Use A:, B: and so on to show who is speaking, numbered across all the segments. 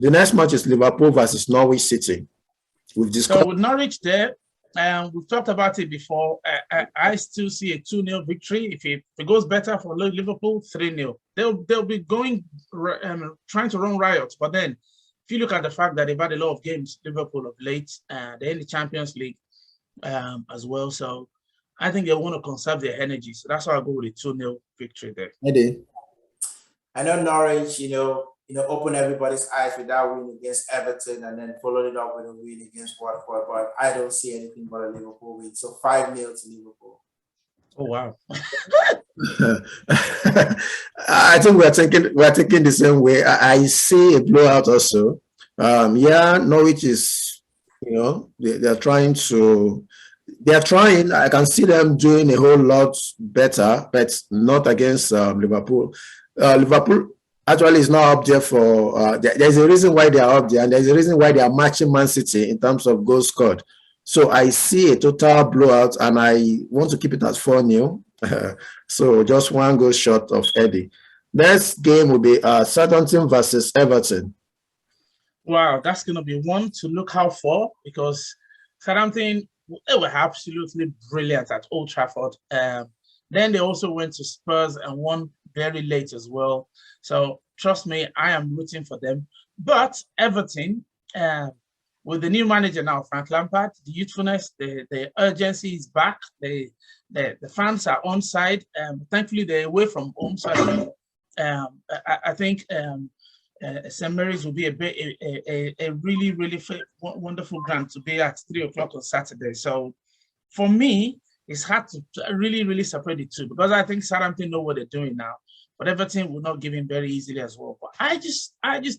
A: The next match is Liverpool versus Norwich City. We've discussed.
B: So with Norwich there, we've talked about it before. I still see a 2-0 victory. If it goes better for Liverpool, 3-0. They'll be going trying to run riots. But then, if you look at the fact that they've had a lot of games, Liverpool of late, they're in the Champions League as well. So I think they want to conserve their energy. So that's why I go with a 2-0 victory there.
C: I know Norwich, opened everybody's eyes with that win against Everton and then followed it up with a win against Watford, but I don't see anything but a Liverpool win. So 5-0 to Liverpool.
B: Oh wow.
A: I think we're thinking the same way. I see a blowout also. Norwich is, they're trying. I can see them doing a whole lot better, but not against Liverpool. Liverpool actually is now up there for. There's a reason why they are up there, and there's a reason why they are matching Man City in terms of goals scored. So I see a total blowout, and I want to keep it at 4-0. So just one goal short of Eddie. Next game will be Southampton versus Everton.
B: Wow, that's going to be one to look out for, because Southampton, they were absolutely brilliant at Old Trafford. Then they also went to Spurs and won very late as well. So trust me, I am rooting for them. But Everton, with the new manager now, Frank Lampard, the youthfulness, the urgency is back. The fans are on side. Thankfully, they're away from home. So I think St. Mary's will be a really, really wonderful ground to be at 3 o'clock on Saturday. So for me, it's hard to really, really separate the two, because I think Southampton know what they're doing now. But Everton will not give in very easily as well. But I just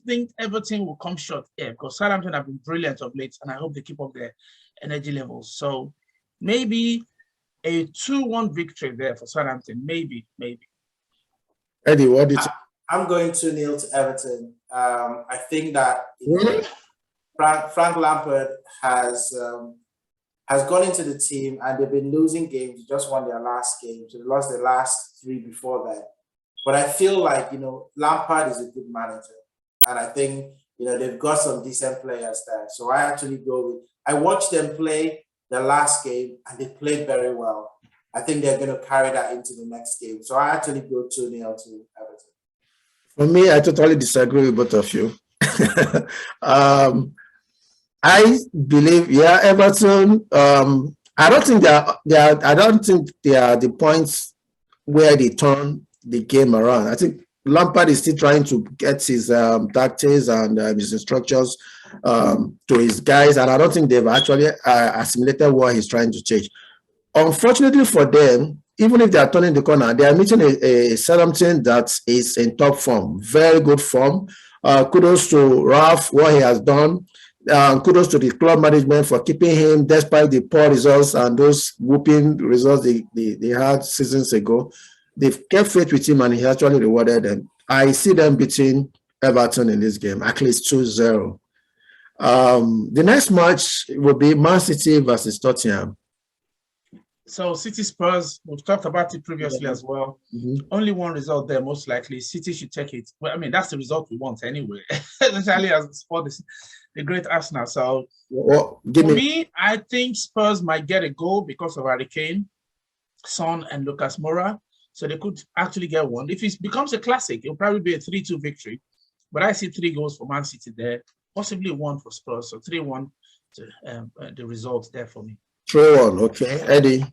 B: think Everton will come short here, because Southampton have been brilliant of late, and I hope they keep up their energy levels. So maybe a 2-1 victory there for Southampton. Maybe.
A: Eddie, what did you?
C: I'm going 2-0 to Everton. I think that Frank Lampard has gone into the team, and they've been losing games. They just won their last game. So they lost their last 3 before that. But I feel like, Lampard is a good manager. And I think, they've got some decent players there. So I actually I watched them play the last game, and they played very well. I think they're going to carry that into the next game. So I actually go 2-0 to Everton.
A: For me, I totally disagree with both of you. I believe, Everton. I don't think they are the points where they turn the game around. I think Lampard is still trying to get his tactics and his instructions to his guys, and I don't think they've actually assimilated what he's trying to change. Unfortunately for them, even if they are turning the corner, they are meeting a Southampton that is in top form, very good form. Kudos to Ralph, what he has done. Kudos to the club management for keeping him despite the poor results and those whooping results they had seasons ago. They've kept faith with him, and he actually rewarded them. I see them beating Everton in this game, at least 2-0. The next match will be Man City versus Tottenham.
B: So City Spurs, we've talked about it previously as well. Only one result there, most likely. City should take it. Well, I mean, that's the result we want anyway, especially as for the great Arsenal. So for me, I think Spurs might get a goal because of Harry Kane, Son, and Lucas Moura. So they could actually get one. If it becomes a classic, it'll probably be a 3-2 victory. But I see 3 goals for Man City there, possibly 1 for Spurs. So 3-1 to the result there for me.
A: 3-1, okay. Eddie?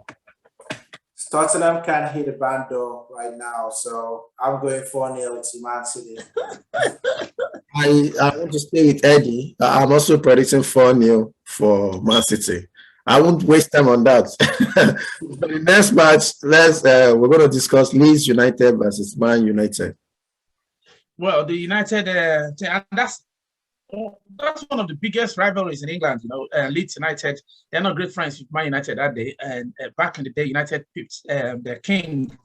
C: Tottenham can't hit the band door right now, so I'm going 4-0 to Man City.
A: I want to stay with Eddie. I'm also predicting 4-0 for Man City. I won't waste time on that. The next match, we're going to discuss Leeds United versus Man United.
B: Well, the United, that's one of the biggest rivalries in England. Leeds United, they're not great friends with Man United that day. And back in the day, United picked their king,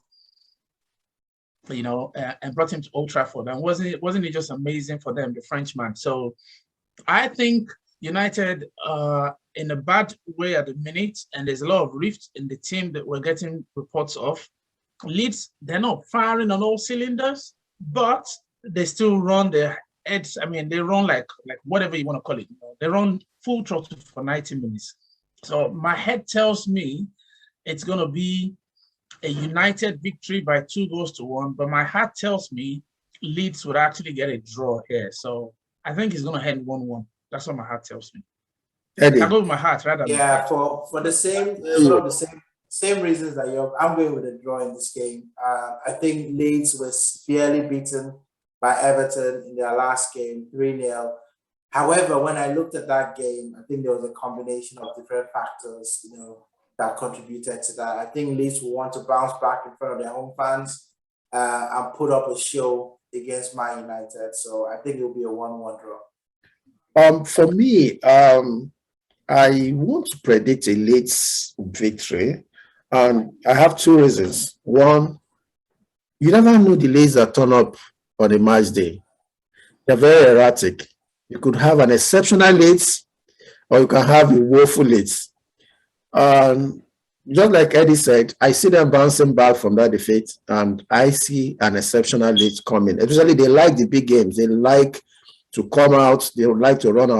B: and brought him to Old Trafford. And wasn't it just amazing for them, the Frenchman? So I think United in a bad way at the minute, and there's a lot of rift in the team that we're getting reports of. Leeds, they're not firing on all cylinders, but they still run it's, I mean, they run like whatever you want to call it. They run full throttle for 90 minutes. So my head tells me it's going to be a United victory by 2-1, but my heart tells me Leeds would actually get a draw here. So I think it's going to end 1-1. That's what my heart tells me.
A: Eddie.
B: I go with my heart rather than
C: Yeah, for the same sort of the same reasons that I'm going with a draw in this game. I think Leeds was barely beaten by Everton in their last game, 3-0. However, when I looked at that game, I think there was a combination of different factors, that contributed to that. I think Leeds will want to bounce back in front of their home fans and put up a show against Man United. So I think it will be a 1-1 draw.
A: For me, I want to predict a Leeds victory, and I have two reasons. One, you never know the Leeds that turn up on a match day. They're very erratic. You could have an exceptional Leeds, or you can have a woeful Leeds. Just like Eddie said, I see them bouncing back from that defeat, and I see an exceptional Leeds coming. Especially, they like the big games. They like to come out. They would like to run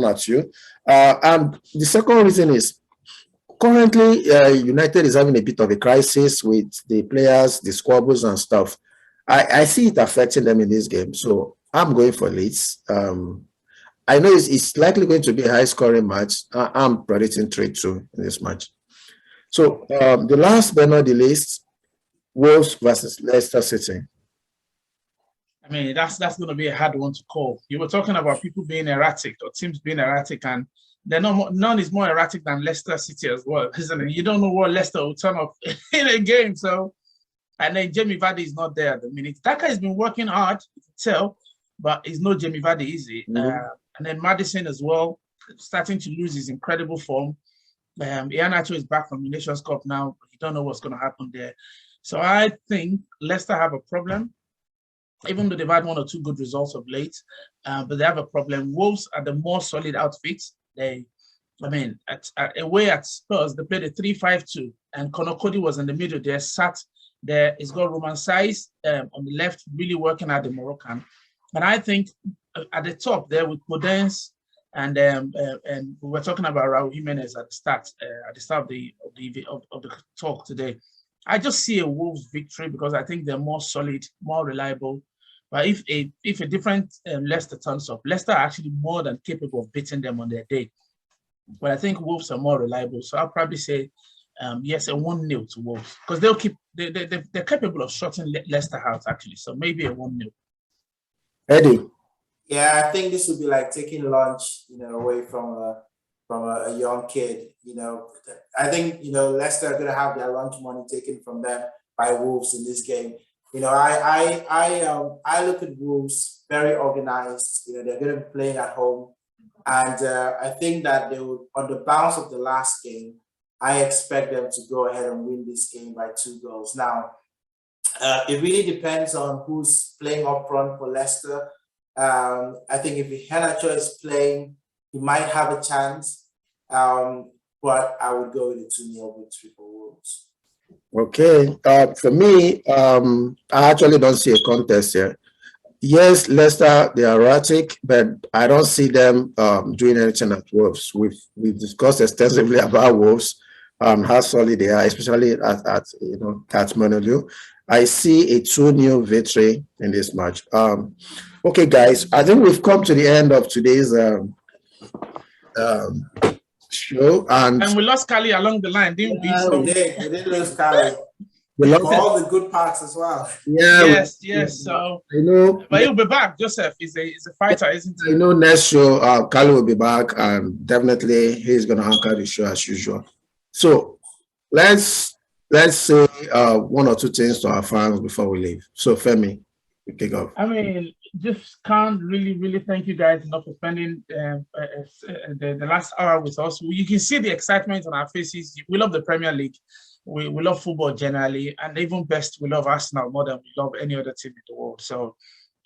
A: at you. And the second reason is currently United is having a bit of a crisis with the players, the squabbles and stuff. I see it affecting them in this game. So I'm going for Leeds. I know it's likely going to be a high-scoring match. I'm predicting 3-2 in this match. So the last but not the least, Wolves versus Leicester City.
B: I mean, that's going to be a hard one to call. You were talking about people being erratic or teams being erratic, and they're none is more erratic than Leicester City as well, isn't it? You don't know what Leicester will turn up in a game. So, and then Jamie Vardy is not there at the minute. That guy has been working hard, you can tell, but he's no Jamie Vardy, is he? And then Maddison as well, starting to lose his incredible form. Iheanacho is back from the Nations Cup now. You don't know what's going to happen there. So I think Leicester have a problem, even though they've had 1 or 2 good results of late, but they have a problem. Wolves are the more solid outfit. Away at Spurs, they played a 3-5-2, and Conor Cody was in the middle there, sat there. He's got Roman Saiz on the left, really working at the Moroccan. And I think at the top there with Podence, and we were talking about Raul Jimenez at the start of the talk today. I just see a Wolves victory because I think they're more solid, more reliable. But if a different Leicester turns up, Leicester are actually more than capable of beating them on their day. But I think Wolves are more reliable. So I'll probably say, yes, a 1-0 to Wolves. Because they're capable of shutting Leicester out, actually. So maybe a 1-0.
A: Eddie?
C: Yeah, I think this would be like taking lunch, away from a young kid. I think, Leicester are going to have their lunch money taken from them by Wolves in this game. I look at Wolves very organized. They're going to be playing at home, and I think that they will, on the bounce of the last game, I expect them to go ahead and win this game by 2 goals. Now, it really depends on who's playing up front for Leicester. I think if Iheanacho is playing, he might have a chance, but I would go with a 2-0 victory for Wolves.
A: Okay. For me, I actually don't see a contest here. Yes, Leicester, they are erratic, but I don't see them doing anything at Wolves. We've discussed extensively about Wolves, how solid they are, especially at Molineux. I see a 2-0 victory in this match. Okay, guys, I think we've come to the end of today's show, and
B: we lost Kali along the line, didn't we? So
C: we did lose Kali.
A: We
C: for all the good parts as well.
A: Yeah.
B: Yes. So
A: I know,
B: but he'll be back. Joseph is a fighter, isn't he?
A: I know next show, Kali will be back, and definitely he's gonna anchor the show as usual. So let's say 1 or 2 things to our fans before we leave. So Femi, you kick off.
B: I mean, just can't really thank you guys enough for spending the last hour with us. You can see the excitement on our faces. We love the Premier League. We love football generally, and even best, we love Arsenal more than we love any other team in the world. So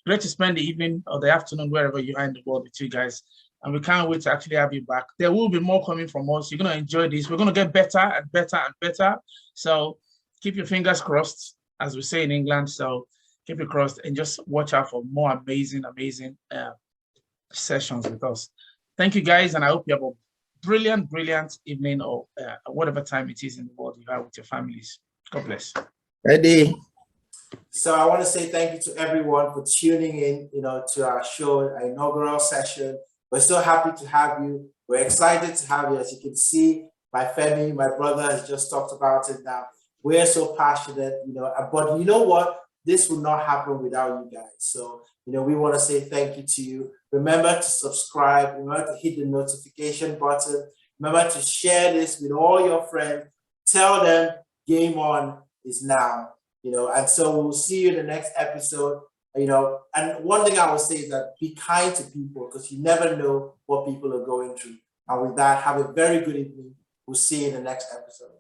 B: great to spend the evening or the afternoon, wherever you are in the world, with you guys. And we can't wait to actually have you back. There will be more coming from us. You're going to enjoy this. We're going to get better and better and better. So keep your fingers crossed, as we say in England. So Keep it crossed and just watch out for more amazing sessions with us. Thank you, guys, and I hope you have a brilliant evening or whatever time it is in the world you have with your families. God bless.
A: Eddie.
C: So I want to say thank you to everyone for tuning in, to our show, our inaugural session. We're so happy to have you. We're excited to have you. As you can see, my family, my brother has just talked about it now. We're so passionate, but you know what? This would not happen without you guys. So, we want to say thank you to you. Remember to subscribe. Remember to hit the notification button. Remember to share this with all your friends. Tell them Game On is now, and so we'll see you in the next episode, and one thing I will say is that be kind to people because you never know what people are going through. And with that, have a very good evening. We'll see you in the next episode.